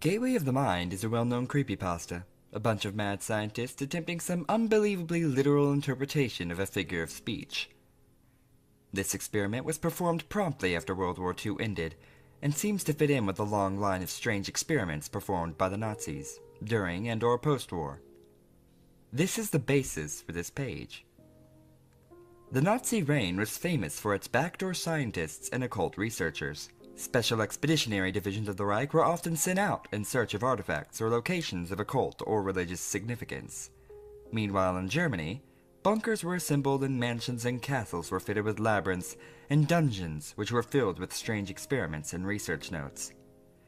Gateway of the Mind is a well-known creepypasta, a bunch of mad scientists attempting some unbelievably literal interpretation of a figure of speech. This experiment was performed promptly after World War II ended, and seems to fit in with the long line of strange experiments performed by the Nazis, during and or post-war. This is the basis for this page. The Nazi reign was famous for its backdoor scientists and occult researchers. Special expeditionary divisions of the Reich were often sent out in search of artifacts or locations of occult or religious significance. Meanwhile in Germany, bunkers were assembled and mansions and castles were fitted with labyrinths and dungeons which were filled with strange experiments and research notes.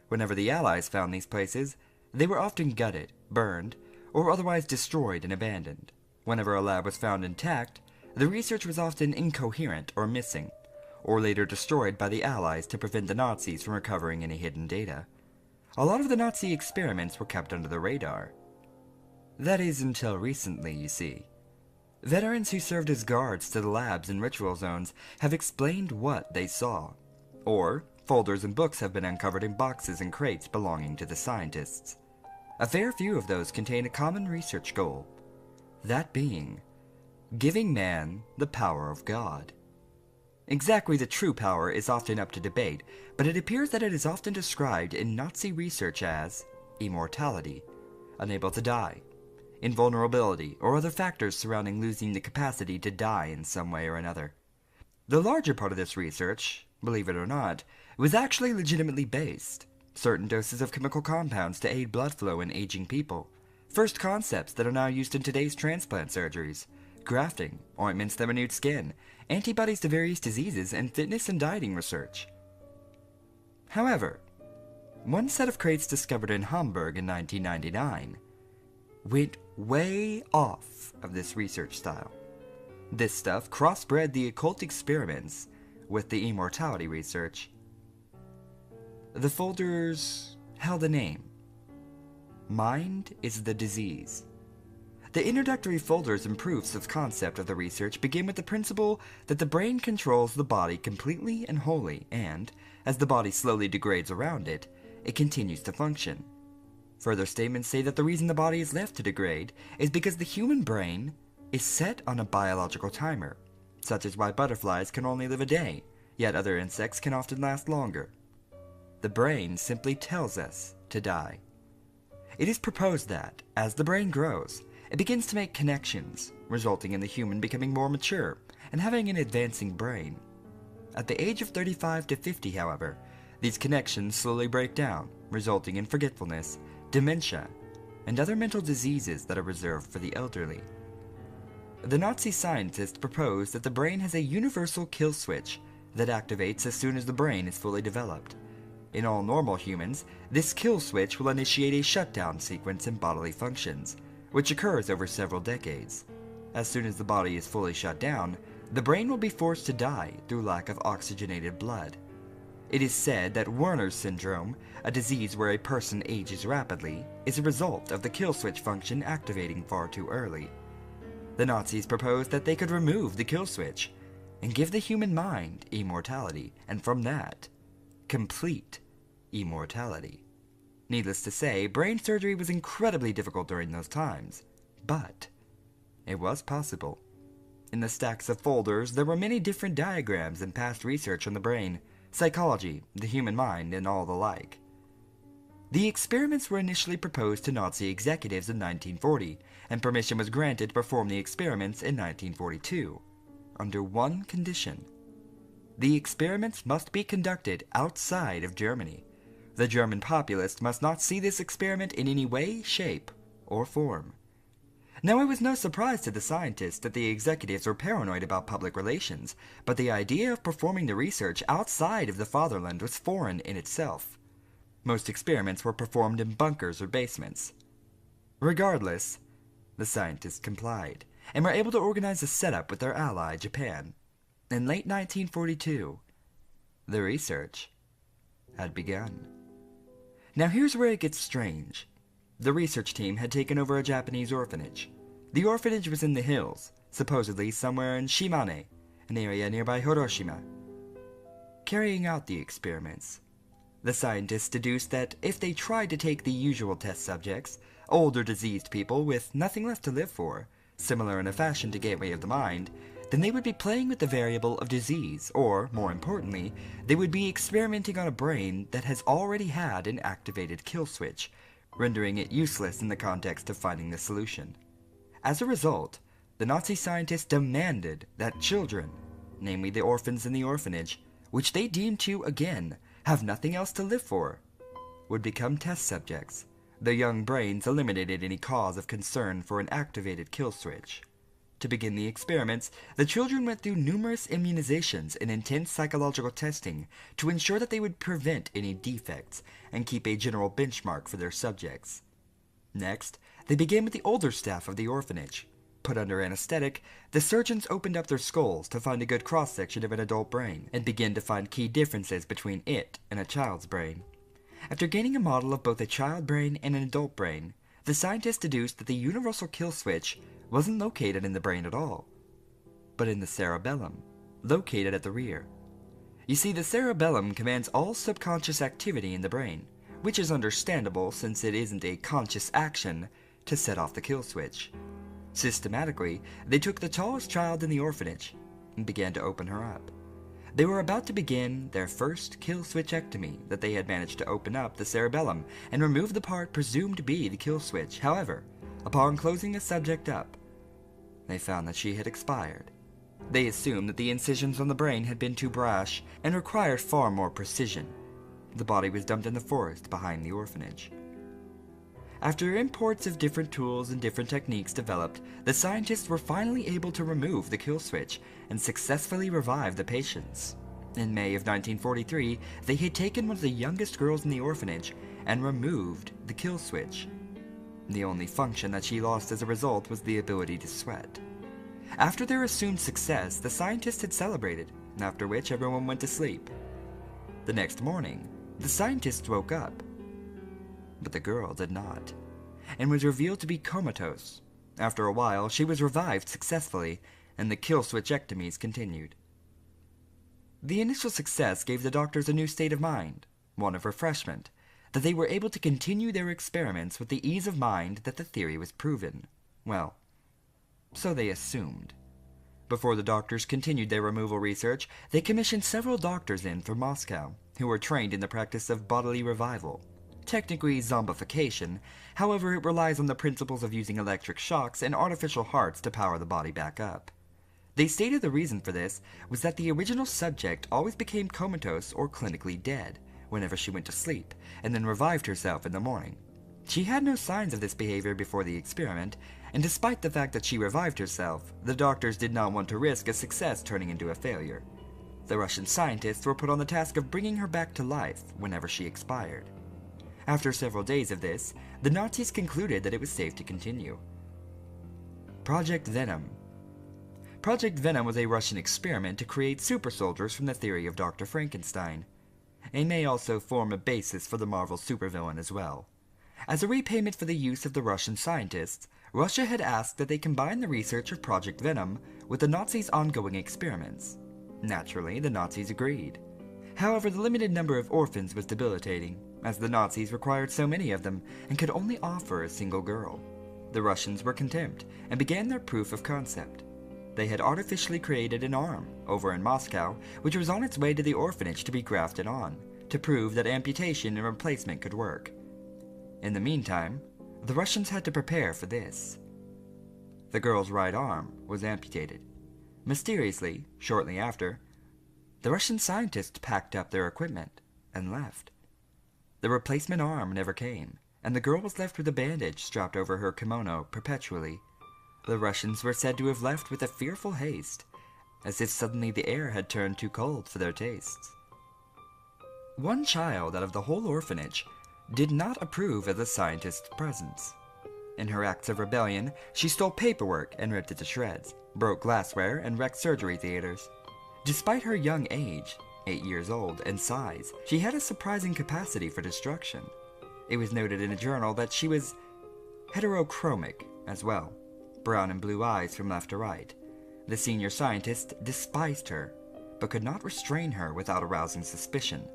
Whenever the Allies found these places, they were often gutted, burned, or otherwise destroyed and abandoned. Whenever a lab was found intact, the research was often incoherent or missing, or later destroyed by the Allies to prevent the Nazis from recovering any hidden data. A lot of the Nazi experiments were kept under the radar. That is until recently, you see. Veterans who served as guards to the labs and ritual zones have explained what they saw. Or, folders and books have been uncovered in boxes and crates belonging to the scientists. A fair few of those contain a common research goal. That being, giving man the power of God. Exactly the true power is often up to debate, but it appears that it is often described in Nazi research as immortality, unable to die, invulnerability, or other factors surrounding losing the capacity to die in some way or another. The larger part of this research, believe it or not, was actually legitimately based. Certain doses of chemical compounds to aid blood flow in aging people, first concepts that are now used in today's transplant surgeries, grafting, ointments that renewed skin, antibodies to various diseases, and fitness and dieting research. However, one set of crates discovered in Hamburg in 1999 went way off of this research style. This stuff crossbred the occult experiments with the immortality research. The folders held a name. Mind is the disease. The introductory folders and proofs of concept of the research begin with the principle that the brain controls the body completely and wholly, and, as the body slowly degrades around it, it continues to function. Further statements say that the reason the body is left to degrade is because the human brain is set on a biological timer, such as why butterflies can only live a day, yet other insects can often last longer. The brain simply tells us to die. It is proposed that, as the brain grows, it begins to make connections, resulting in the human becoming more mature and having an advancing brain. At the age of 35 to 50, however, these connections slowly break down, resulting in forgetfulness, dementia, and other mental diseases that are reserved for the elderly. The Nazi scientists proposed that the brain has a universal kill switch that activates as soon as the brain is fully developed. In all normal humans, this kill switch will initiate a shutdown sequence in bodily functions, which occurs over several decades. As soon as the body is fully shut down, the brain will be forced to die through lack of oxygenated blood. It is said that Werner's syndrome, a disease where a person ages rapidly, is a result of the kill switch function activating far too early. The Nazis proposed that they could remove the kill switch and give the human mind immortality, and from that, complete immortality. Needless to say, brain surgery was incredibly difficult during those times, but it was possible. In the stacks of folders, there were many different diagrams and past research on the brain, psychology, the human mind, and all the like. The experiments were initially proposed to Nazi executives in 1940, and permission was granted to perform the experiments in 1942, under one condition. The experiments must be conducted outside of Germany. The German populace must not see this experiment in any way, shape, or form. Now, it was no surprise to the scientists that the executives were paranoid about public relations, but the idea of performing the research outside of the fatherland was foreign in itself. Most experiments were performed in bunkers or basements. Regardless, the scientists complied, and were able to organize a setup with their ally, Japan. In late 1942, the research had begun. Now here's where it gets strange. The research team had taken over a Japanese orphanage. The orphanage was in the hills, supposedly somewhere in Shimane, an area nearby Hiroshima. Carrying out the experiments, the scientists deduced that if they tried to take the usual test subjects, older diseased people with nothing left to live for, similar in a fashion to Gateway of the Mind, then they would be playing with the variable of disease, or, more importantly, they would be experimenting on a brain that has already had an activated kill switch, rendering it useless in the context of finding the solution. As a result, the Nazi scientists demanded that children, namely the orphans in the orphanage, which they deemed to, again, have nothing else to live for, would become test subjects. Their young brains eliminated any cause of concern for an activated kill switch. To begin the experiments, the children went through numerous immunizations and intense psychological testing to ensure that they would prevent any defects and keep a general benchmark for their subjects. Next, they began with the older staff of the orphanage. Put under anesthetic, the surgeons opened up their skulls to find a good cross-section of an adult brain and begin to find key differences between it and a child's brain. After gaining a model of both a child brain and an adult brain, the scientists deduced that the universal kill switch wasn't located in the brain at all, but in the cerebellum, located at the rear. You see, the cerebellum commands all subconscious activity in the brain, which is understandable since it isn't a conscious action to set off the kill switch. Systematically, they took the tallest child in the orphanage and began to open her up. They were about to begin their first kill switchectomy that they had managed to open up the cerebellum and remove the part presumed to be the kill switch. However, upon closing the subject up, they found that she had expired. They assumed that the incisions on the brain had been too brash and required far more precision. The body was dumped in the forest behind the orphanage. After imports of different tools and different techniques developed, the scientists were finally able to remove the kill switch and successfully revive the patients. In May of 1943, they had taken one of the youngest girls in the orphanage and removed the kill switch. The only function that she lost as a result was the ability to sweat. After their assumed success, the scientists had celebrated, after which everyone went to sleep. The next morning, the scientists woke up, but the girl did not, and was revealed to be comatose. After a while, she was revived successfully, and the kill switchectomies continued. The initial success gave the doctors a new state of mind, one of refreshment, that they were able to continue their experiments with the ease of mind that the theory was proven. Well, so they assumed. Before the doctors continued their removal research, they commissioned several doctors in from Moscow, who were trained in the practice of bodily revival. Technically zombification, however it relies on the principles of using electric shocks and artificial hearts to power the body back up. They stated the reason for this was that the original subject always became comatose or clinically dead whenever she went to sleep, and then revived herself in the morning. She had no signs of this behavior before the experiment, and despite the fact that she revived herself, the doctors did not want to risk a success turning into a failure. The Russian scientists were put on the task of bringing her back to life whenever she expired. After several days of this, the Nazis concluded that it was safe to continue. Project Venom. Project Venom was a Russian experiment to create super soldiers from the theory of Dr. Frankenstein. It may also form a basis for the Marvel supervillain as well. As a repayment for the use of the Russian scientists, Russia had asked that they combine the research of Project Venom with the Nazis' ongoing experiments. Naturally, the Nazis agreed. However, the limited number of orphans was debilitating, as the Nazis required so many of them and could only offer a single girl. The Russians were content and began their proof of concept. They had artificially created an arm over in Moscow, which was on its way to the orphanage to be grafted on, to prove that amputation and replacement could work. In the meantime, the Russians had to prepare for this. The girl's right arm was amputated. Mysteriously, shortly after, the Russian scientists packed up their equipment and left. The replacement arm never came, and the girl was left with a bandage strapped over her kimono perpetually. The Russians were said to have left with a fearful haste, as if suddenly the air had turned too cold for their tastes. One child out of the whole orphanage did not approve of the scientist's presence. In her acts of rebellion, she stole paperwork and ripped it to shreds, broke glassware, and wrecked surgery theaters. Despite her young age, 8 years old, and size, she had a surprising capacity for destruction. It was noted in a journal that she was heterochromic as well, brown and blue eyes from left to right. The senior scientist despised her, but could not restrain her without arousing suspicion.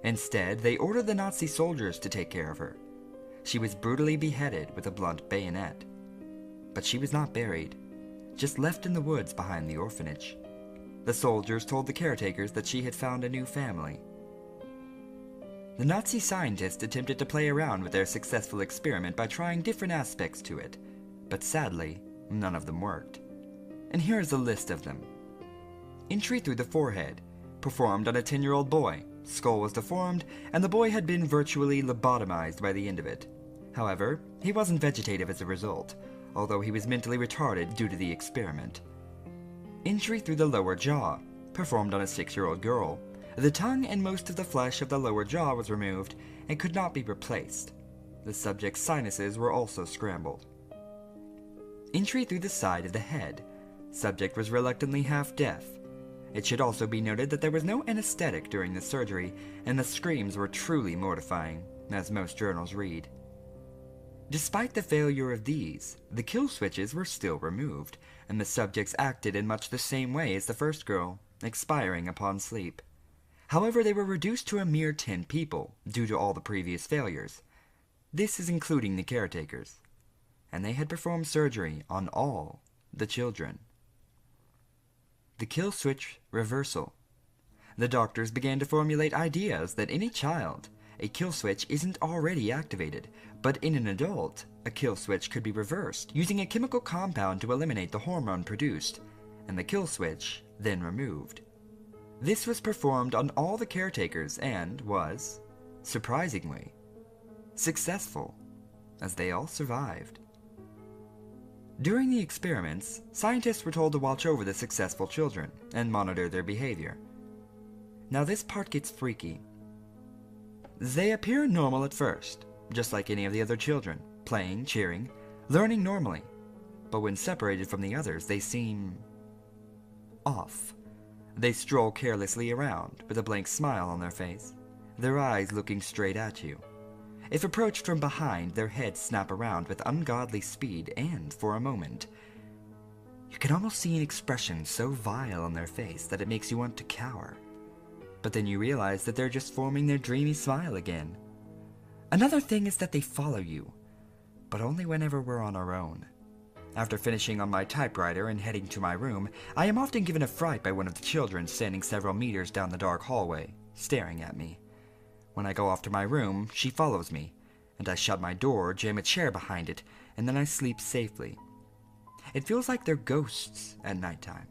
Instead, they ordered the Nazi soldiers to take care of her. She was brutally beheaded with a blunt bayonet. But she was not buried, just left in the woods behind the orphanage. The soldiers told the caretakers that she had found a new family. The Nazi scientists attempted to play around with their successful experiment by trying different aspects to it, but sadly, none of them worked. And here is a list of them. Entry through the forehead, performed on a 10-year-old boy. Skull was deformed, and the boy had been virtually lobotomized by the end of it. However, he wasn't vegetative as a result, although he was mentally retarded due to the experiment. Entry through the lower jaw, performed on a 6-year-old girl. The tongue and most of the flesh of the lower jaw was removed and could not be replaced. The subject's sinuses were also scrambled. Entry through the side of the head. Subject was reluctantly half-deaf. It should also be noted that there was no anesthetic during the surgery, and the screams were truly mortifying, as most journals read. Despite the failure of these, the kill switches were still removed, and the subjects acted in much the same way as the first girl, expiring upon sleep. However, they were reduced to a mere 10 people, due to all the previous failures. This is including the caretakers. And they had performed surgery on all the children. The kill switch reversal. The doctors began to formulate ideas that in a child, a kill switch isn't already activated, but in an adult, a kill switch could be reversed using a chemical compound to eliminate the hormone produced, and the kill switch then removed. This was performed on all the caretakers and was, surprisingly, successful, as they all survived. During the experiments, scientists were told to watch over the successful children and monitor their behavior. Now this part gets freaky. They appear normal at first, just like any of the other children, playing, cheering, learning normally. But when separated from the others, they seem off. They stroll carelessly around with a blank smile on their face, their eyes looking straight at you. If approached from behind, their heads snap around with ungodly speed, and, for a moment, you can almost see an expression so vile on their face that it makes you want to cower. But then you realize that they're just forming their dreamy smile again. Another thing is that they follow you, but only whenever we're on our own. After finishing on my typewriter and heading to my room, I am often given a fright by one of the children standing several meters down the dark hallway, staring at me. When I go off to my room, she follows me, and I shut my door, jam a chair behind it, and then I sleep safely. It feels like they're ghosts at nighttime.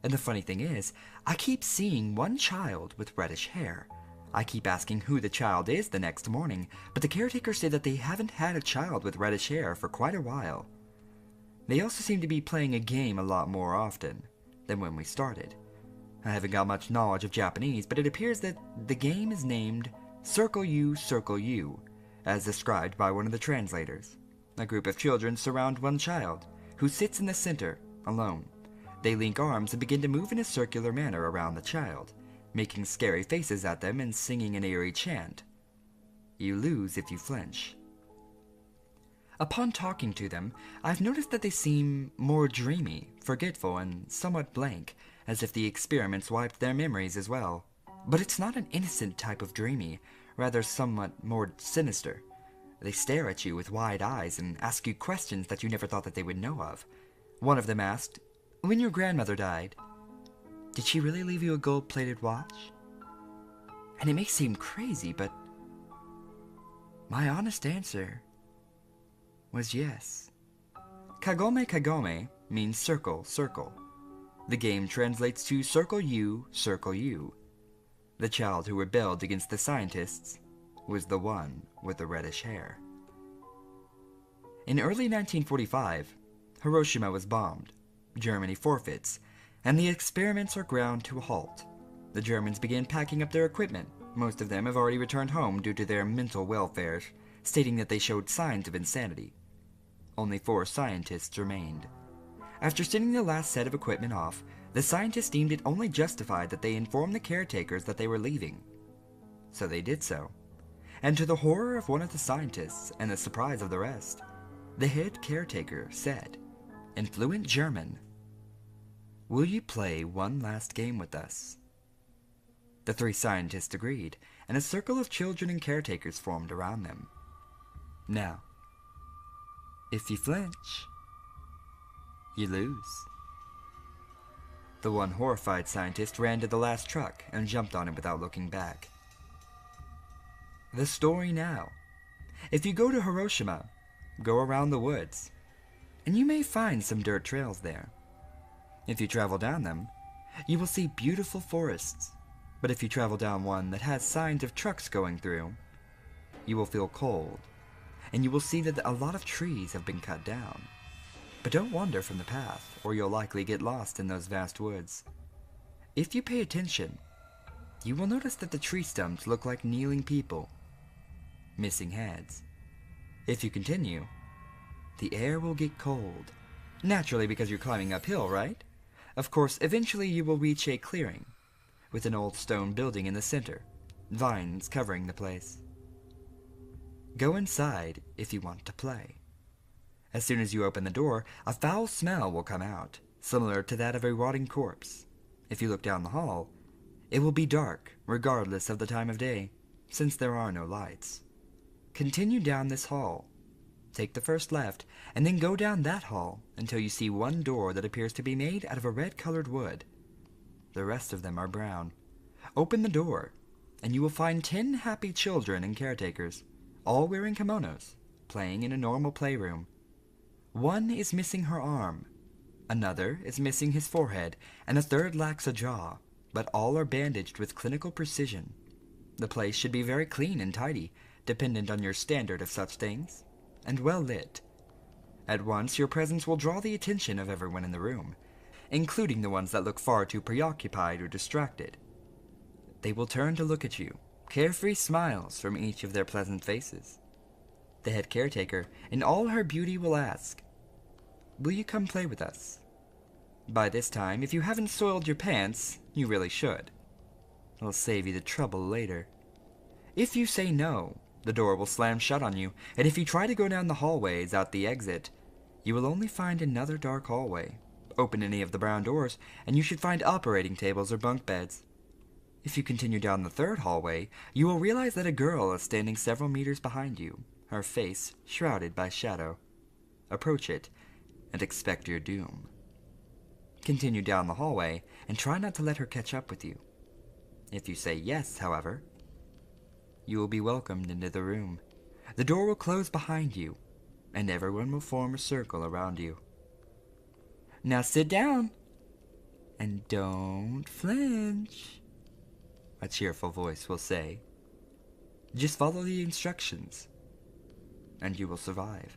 And the funny thing is, I keep seeing one child with reddish hair. I keep asking who the child is the next morning, but the caretakers say that they haven't had a child with reddish hair for quite a while. They also seem to be playing a game a lot more often than when we started. I haven't got much knowledge of Japanese, but it appears that the game is named Circle You, as described by one of the translators. A group of children surround one child, who sits in the center, alone. They link arms and begin to move in a circular manner around the child, making scary faces at them and singing an eerie chant. You lose if you flinch. Upon talking to them, I've noticed that they seem more dreamy, forgetful, and somewhat blank, as if the experiments wiped their memories as well. But it's not an innocent type of dreamy, rather somewhat more sinister. They stare at you with wide eyes and ask you questions that you never thought that they would know of. One of them asked, "When your grandmother died, did she really leave you a gold-plated watch?" And it may seem crazy, but my honest answer was yes. Kagome means circle, circle. The game translates to circle you, circle you. The child who rebelled against the scientists was the one with the reddish hair. In early 1945, Hiroshima was bombed. Germany forfeits, and the experiments are ground to a halt. The Germans began packing up their equipment. Most of them have already returned home due to their mental welfare, stating that they showed signs of insanity. Only 4 scientists remained. After sending the last set of equipment off, the scientists deemed it only justified that they inform the caretakers that they were leaving. So they did so. And to the horror of one of the scientists, and the surprise of the rest, The head caretaker said, in fluent German, "Will you play one last game with us?" The three scientists agreed, and a circle of children and caretakers formed around them. Now, if you flinch, you lose. The one horrified scientist ran to the last truck and jumped on it without looking back. The story now. If you go to Hiroshima, go around the woods, and you may find some dirt trails there. If you travel down them, you will see beautiful forests, but if you travel down one that has signs of trucks going through, you will feel cold, and you will see that a lot of trees have been cut down. But don't wander from the path, or you'll likely get lost in those vast woods. If you pay attention, you will notice that the tree stumps look like kneeling people, missing heads. If you continue, the air will get cold. Naturally, because you're climbing uphill, right? Of course, eventually you will reach a clearing, with an old stone building in the center, vines covering the place. Go inside if you want to play. As soon as you open the door, a foul smell will come out, similar to that of a rotting corpse. If you look down the hall, it will be dark, regardless of the time of day, since there are no lights. Continue down this hall. Take the first left, and then go down that hall until you see one door that appears to be made out of a red-colored wood. The rest of them are brown. Open the door, and you will find 10 happy children and caretakers, all wearing kimonos, playing in a normal playroom. One is missing her arm, another is missing his forehead, and a third lacks a jaw, but all are bandaged with clinical precision. The place should be very clean and tidy, dependent on your standard of such things, and well lit. At once, your presence will draw the attention of everyone in the room, including the ones that look far too preoccupied or distracted. They will turn to look at you, carefree smiles from each of their pleasant faces. The head caretaker, in all her beauty, will ask, "Will you come play with us?" By this time, if you haven't soiled your pants, you really should. It'll save you the trouble later. If you say no, the door will slam shut on you, and if you try to go down the hallways out the exit, you will only find another dark hallway. Open any of the brown doors, and you should find operating tables or bunk beds. If you continue down the third hallway, you will realize that a girl is standing several meters behind you, her face shrouded by shadow. Approach it, and expect your doom. Continue down the hallway, and try not to let her catch up with you. If you say yes, however, you will be welcomed into the room. The door will close behind you, and everyone will form a circle around you. Now sit down, and don't flinch, a cheerful voice will say. Just follow the instructions, and you will survive.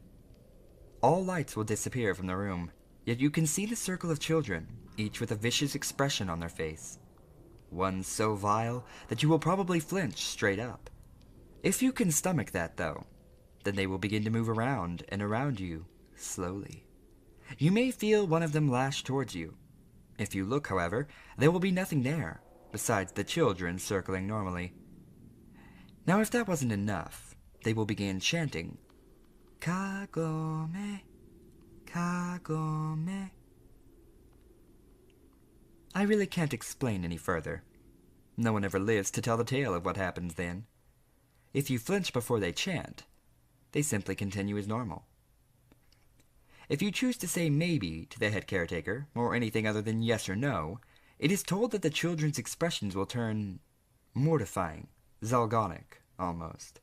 All lights will disappear from the room, yet you can see the circle of children, each with a vicious expression on their face. One so vile that you will probably flinch straight up. If you can stomach that, though, then they will begin to move around and around you, slowly. You may feel one of them lash towards you. If you look, however, there will be nothing there, besides the children circling normally. Now, if that wasn't enough, they will begin chanting, "Kagome, Kagome." I really can't explain any further. No one ever lives to tell the tale of what happens then. If you flinch before they chant, they simply continue as normal. If you choose to say maybe to the head caretaker, or anything other than yes or no, it is told that the children's expressions will turn mortifying, zalgonic, almost,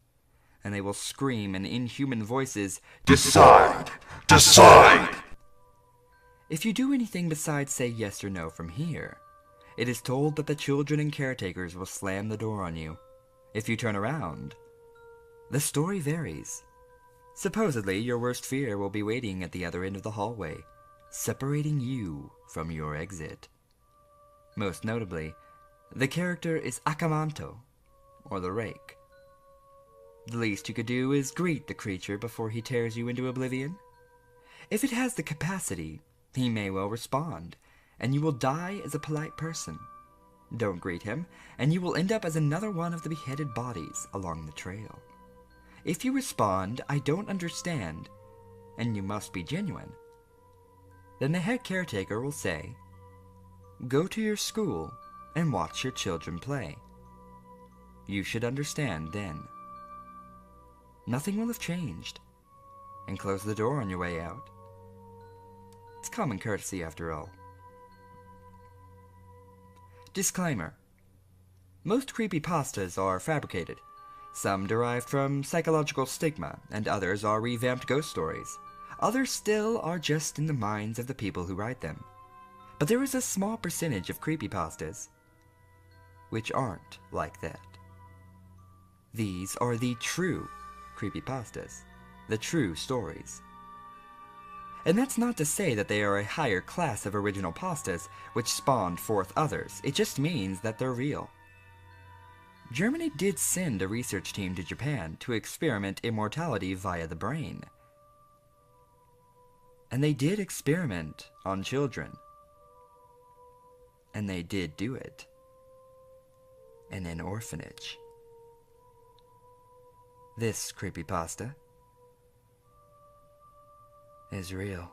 and they will scream in inhuman voices, "Decide! Decide!" If you do anything besides say yes or no from here, it is told that the children and caretakers will slam the door on you. If you turn around, the story varies. Supposedly, your worst fear will be waiting at the other end of the hallway, separating you from your exit. Most notably, the character is Akamanto, or the Rake. The least you could do is greet the creature before he tears you into oblivion. If it has the capacity, he may well respond, and you will die as a polite person. Don't greet him, and you will end up as another one of the beheaded bodies along the trail. If you respond, "I don't understand," and you must be genuine, then the head caretaker will say, "Go to your school and watch your children play." You should understand then. Nothing will have changed, and close the door on your way out. It's common courtesy after all. Disclaimer. Most creepypastas are fabricated. Some derived from psychological stigma, and others are revamped ghost stories. Others still are just in the minds of the people who write them. But there is a small percentage of creepypastas which aren't like that. These are the true creepypastas, the true stories. And that's not to say that they are a higher class of original pastas which spawned forth others. It just means that they're real. Germany did send a research team to Japan to experiment immortality via the brain. And they did experiment on children. And they did do it in an orphanage. This creepypasta is real.